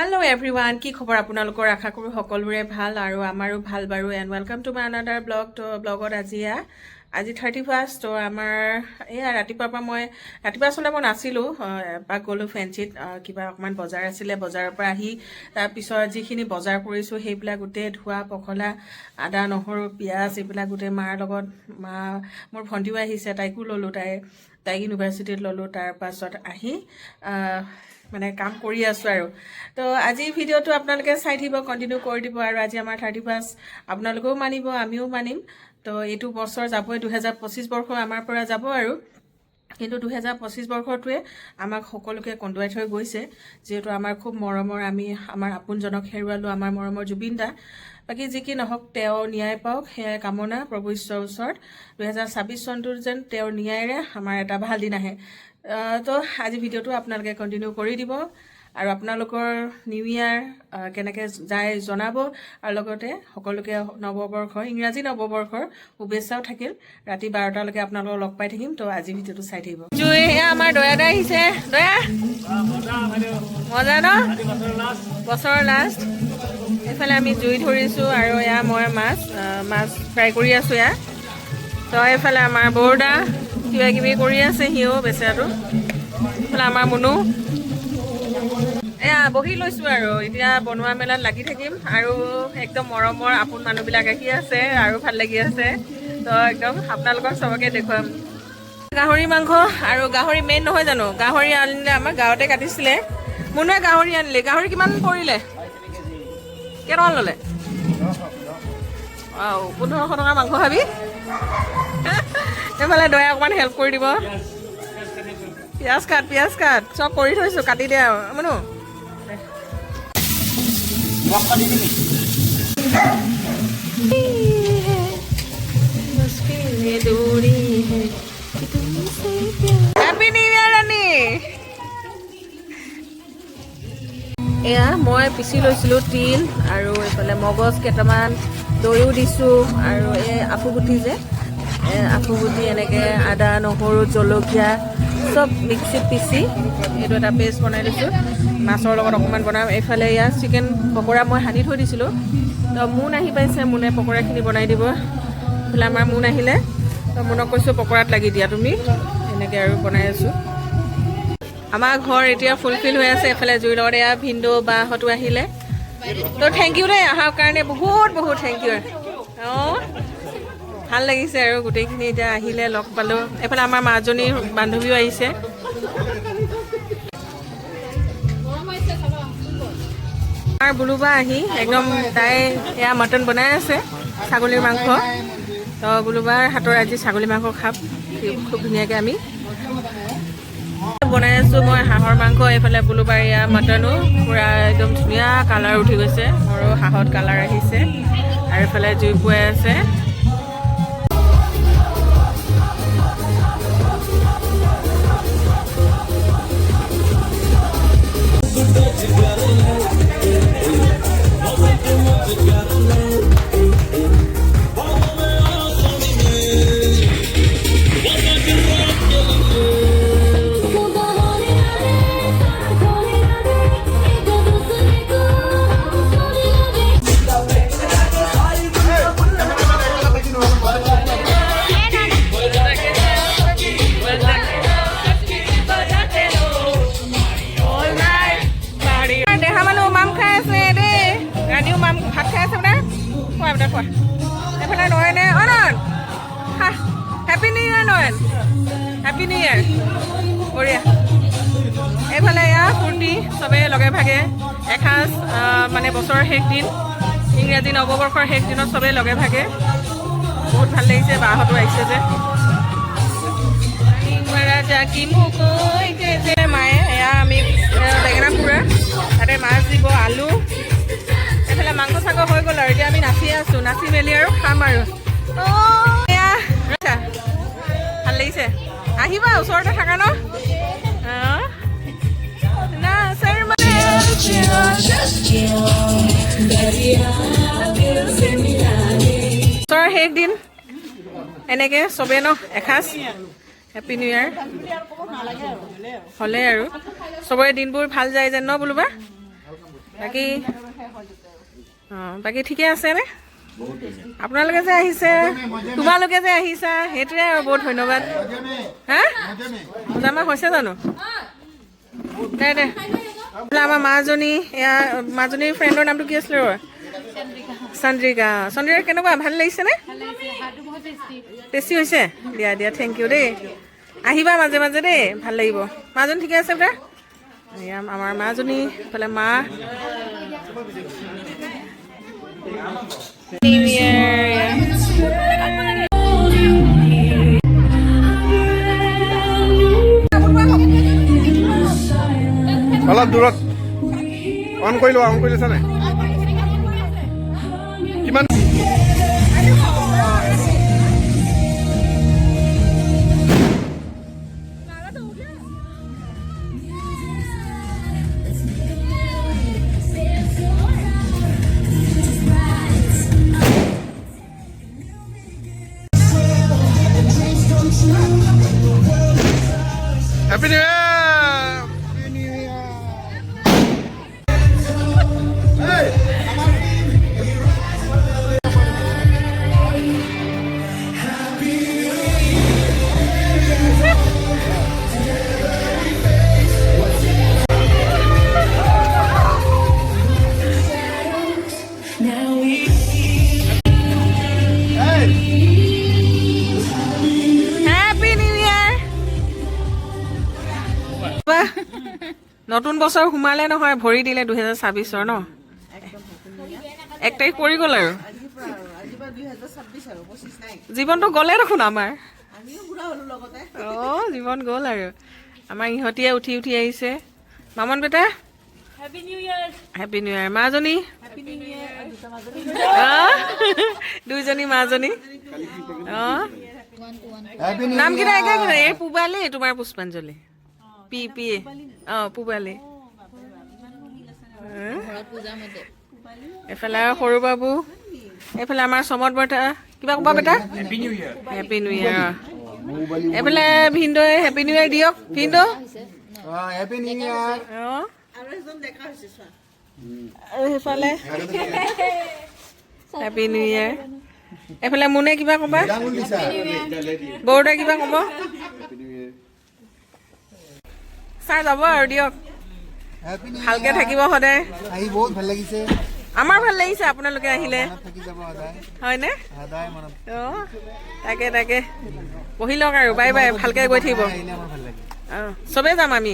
Hello everyone, কি খবৰ আপোনালোকৰ আশা কৰো সকলোৰে ভাল আৰু আমাৰো ভাল বাৰু and welcome to my another blog to blogত আজি 31st তো আমাৰ এয়া ৰাতিপুৱাৰ পৰা মই ৰাতিপুৱা চলে মই নাছিলো এপাক গলো ফেঞ্চিত কিবা অকমান বজাৰ আছিলে বজাৰৰ পৰা আহি তাৰ পিছত যিখিনি বজাৰ কৰিছো সেইবিলা গুটে ধোৱা পখলা আদা নহৰু পিয়াজ এইবিলা গুটে মাৰ লগত মা মোৰ ভন্টিও আহিছে তাইকো ললো তাই ইউনিভাৰ্চিটিত ললো তাৰ পাছত আহি মানে কাম কৰি আছো আৰু তো আজি ভিডিওটো আপোনালোকে চাই দিব কন্টিনিউ কৰি দিব আৰু আজি আমাৰ 31 আপোনালোকেও মানিব আমিও মানিম তো এইটো বছৰ যাবই 2025 বৰ্ষ আমাৰ পৰা যাব আৰু কিন্তু 2025 বৰ্ষটোৱে আমাক সকলোকে কন্দুৱাই থৈ গৈছে যেহেতু আমাৰ খুব মৰমৰ আমি আমাৰ আপোনজনক হেৰুৱালো আমাৰ মৰমৰ জুবিন দা বাকি যি কি নহওক তেওঁ ন্যায় পাওক হেয়া কামনা প্ৰভু ঈশ্বৰৰ ওচৰত 2026 চনটোৰ যেন তেওঁৰ ন্যায়ৰে আমাৰ এটা ভাল দিন আহে তো আজি ভিডিওটো আপোনালোকে কন্টিনিউ কৰি দিব আৰু আপোনালোকৰ নিউ ইয়াৰ কেনেকৈ যায় জনাব আৰু লগতে সকলোকে নৱবৰ্ষ ইংৰাজী নৱবৰ্ষৰ শুভেচ্ছাও থাকিল ৰাতি 12টা লৈকে আপোনালোকক লগ পাই থাকিম তো আজি ভিডিওটো চাই থাকিব জুই আমাৰ দয়াদা আহিছে দয়া মজা ন বছৰৰ লাষ্ট এফালে আমি জুই ধৰিছো আৰু এয়া মই মাছ ফ্ৰাই কৰি আছো এয়া তো এফালে আমাৰ বৰদা কিবা কিবি কৰি আছে হিও বেচাৰো এফালে আমাৰ মুনু এয়া বহি লৈছো আৰু এতিয়া বনোৱা মেলাত লাগি থাকিম আৰু একদম মৰমৰ আপোন মানুহবিলাক আহি আছে আৰু ভাল লাগি আছে তো একদম আপোনালোকক সবকে দেখুৱাম গাহৰি মাংস আৰু গাহৰি মেইন নহয় জানো গাহৰি আনিলে আমাৰ গাঁৱতে কাটিছিলে মুনুৱে গাহৰি আনিলে গাহৰি কিমান পৰিলে কেইটকা ল'লে 1500 টকা মাংস খাবি এফালে দয়া অকমান হেল্প কৰি দিব পিয়াজ কাট চব কৰি থৈছো কাটি দে আৰু মনু হেপী নিউ ইয়াৰ ৰাণী এয়া মই পিচি লৈছিলো তিল আৰু এইফালে মগজ কেইটামান দৈও দিছো আৰু এই আফুগুটি যে আফুগুটি এনেকে আদা নহৰু জলকীয়া সব মিক্সিত পিচি এইটো এটা পেষ্ট বনাই লৈছো মাছৰ লগত অকমান বনাম এইফালে ইয়া চিকেন পকৰা মই হানি থৈ দিছিলো তো মুন আহি পাইছে মুনে পকৰাখিনি বনাই দিব এইফালে আমাৰ মুন আহিলে তো মুনক কৈছো পকৰাত লাগি দিয়া তুমি এনেকে আৰু বনাই আছো আমাৰ ঘৰ এতিয়া ফুলফিল হৈ আছে এফালে জুইৰ লগত এয়া ভিন্দো বাহঁতো আহিলে তো থেংক ইউ দেই অহাৰ কাৰণে বহুত বহুত থেংক ইউ ভাল লাগিছে আৰু গোটেইখিনি এতিয়া আহিলে লগ পালো এফালে আমাৰ মাজনীৰ বান্ধৱীও আহিছে আৰু বুলুবা আহি একদম তাই এয়া মটন বনাই আছে ছাগলীৰ মাংস তো বুলুবাৰ হাতৰ আজি ছাগলী মাংস খাম খুব ধুনীয়াকৈ আমি বনাই আছো মই হাঁহৰ মাংস এইফালে বুলুবাৰ এয়া মটনো পুৰা একদম ধুনীয়া কালাৰ উঠি গৈছে মোৰো হাঁহত কালাৰ আহিছে আৰু এইফালে জুই পুৱাই আছে এফালে নয়নে অনন হেপী নিউ ইয়াৰ নয়ন হেপী নিউ ইয়াৰ বঢ়িয়া এইফালে এয়া ফূৰ্তি চবেই লগে ভাগে এসাঁজ মানে বছৰৰ শেষ দিন ইংৰাজী নৱবৰ্ষৰ শেষ দিনত চবেই লগে ভাগে বহুত ভাল লাগিছে বাহঁতো আহিছে যে মায়ে এয়া আমি বেঙেনা পোৰা তাতে মাছ দিব আলু এফালে মাংস চাংস হৈ গ'ল আৰু এতিয়া আমি নাচি আছো নাচি মেলি আৰু খাম আৰু ভাল লাগিছে আহিবা ওচৰতে থাকা ন ওচৰৰ শেষ দিন এনেকে চবে ন এসাঁজ হেপী নিউ ইয়াৰ হ'লে আৰু চবৰে দিনবোৰ ভাল যায় যেন ন বুলুবা বাকী বাকী ঠিকে আছেনে? আপোনালোকে যে আহিছে, তোমালোকে যে আহিছা, সেইটোৱে আৰু বহুত ধন্যবাদ। হা মজামা হৈছে জানো? দে দে আমাৰ মাজনী, এয়া মাজনীৰ ফ্ৰেণ্ডৰ নামটো কি আছিলে? ৰ চন্দ্ৰিকা। চন্দ্ৰিকা কেনেকুৱা, ভাল লাগিছেনে? টেষ্টি হৈছে? দিয়া দিয়া, থেংক ইউ দেই। আহিবা মাজে মাজে দেই, ভাল লাগিব। মাজনী ঠিকে আছে বোলে? এয়া আমাৰ মাজনী, এইফালে মা। অলপ দূৰত অন কৰি লোৱা, অন কৰি লৈছা নাই? কিমান হ্যাপি নিউ ইয়াৰ। নতুন বছৰ সোমালে নহয়, ভৰি দিলে 2026 ন? 1 তাৰিখ পৰি গ'ল আৰু জীৱনটো গ'লে দেখোন আমাৰ। জীৱন গ'ল আৰু আমাৰ। ইহঁতিয়ে উঠি উঠি আহিছে। মামন বেটা হেপী নিউ ইয়াৰ। মাজনী দুইজনী মাজনী। নাম কেইটা একে কেইটা? এই পুবালি, তোমাৰ পুষ্পাঞ্জলি। পি পি পুবালি। এইফালে আৰু সৰু বাবু, এইফালে আমাৰ চমত বৰ্তা। কিবা ক'বা বেটা? হেপী নিউ ইয়াৰ। এইফালে ভিনদৈ হেপী নিউ ইয়াৰ দিয়ক। ভিনদৌ হেপী নিউ ইয়াৰ। সেইফালে হেপী নিউ ইয়াৰ। এইফালে মোনে কিবা ক'বা? বৌদাই কিবা ক'ব? চাই যাব আৰু দিয়ক। ভালকে থাকিব সদায়। আহি বহুত ভাল লাগিছে। আমাৰ ভাল লাগিছে আপোনালোকে আহিলে, হয়নে? তাকে তাকে বহি লওক আৰু। বাই বাই, ভালকে গৈ থাকিব। চবেই যাম আমি।